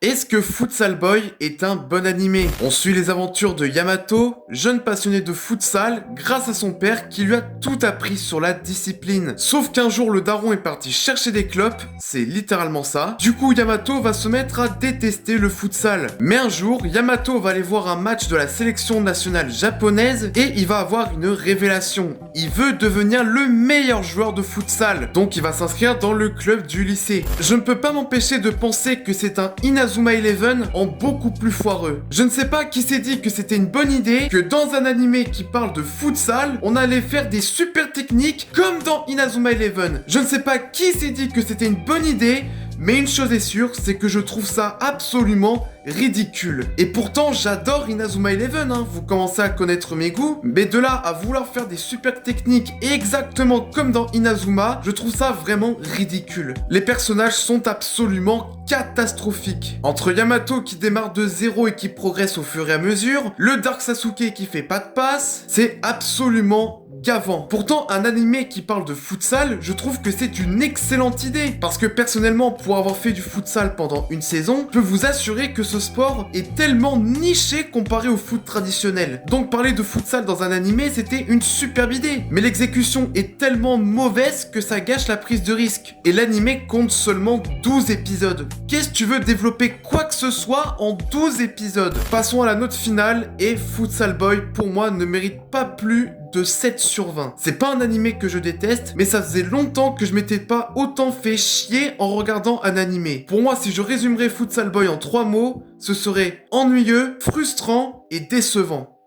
Est-ce que Futsal Boy est un bon animé? On suit les aventures de Yamato, jeune passionné de futsal, grâce à son père qui lui a tout appris sur la discipline. Sauf qu'un jour le daron est parti chercher des clopes, c'est littéralement ça. Du coup Yamato va se mettre à détester le futsal. Mais un jour, Yamato va aller voir un match de la sélection nationale japonaise et il va avoir une révélation. Il veut devenir le meilleur joueur de futsal, donc il va s'inscrire dans le club du lycée. Je ne peux pas m'empêcher de penser que c'est un Inazuma Eleven en beaucoup plus foireux. Je ne sais pas qui s'est dit que c'était une bonne idée, que dans un animé qui parle de futsal, on allait faire des super techniques comme dans Inazuma Eleven. Je ne sais pas qui s'est dit que c'était une bonne idée, mais une chose est sûre, c'est que je trouve ça absolument ridicule. Et pourtant, j'adore Inazuma Eleven, vous commencez à connaître mes goûts, mais de là à vouloir faire des super techniques exactement comme dans Inazuma, je trouve ça vraiment ridicule. Les personnages sont absolument catastrophiques. Entre Yamato qui démarre de zéro et qui progresse au fur et à mesure, le Dark Sasuke qui fait pas de passe, c'est absolument gavant. Pourtant, un animé qui parle de futsal, je trouve que c'est une excellente idée. Parce que personnellement, pour avoir fait du futsal pendant une saison, je peux vous assurer que ce sport est tellement niché comparé au foot traditionnel. Donc parler de futsal dans un animé, c'était une superbe idée. Mais l'exécution est tellement mauvaise que ça gâche la prise de risque. Et l'animé compte seulement 12 épisodes. Qu'est-ce que tu veux développer quoi que ce soit en 12 épisodes? Passons à la note finale et Futsal Boy, pour moi, ne mérite pas plus de 7 sur 20. C'est pas un animé que je déteste, mais ça faisait longtemps que je m'étais pas autant fait chier en regardant un animé. Pour moi, si je résumerais Futsal Boy en 3 mots, ce serait ennuyeux, frustrant et décevant.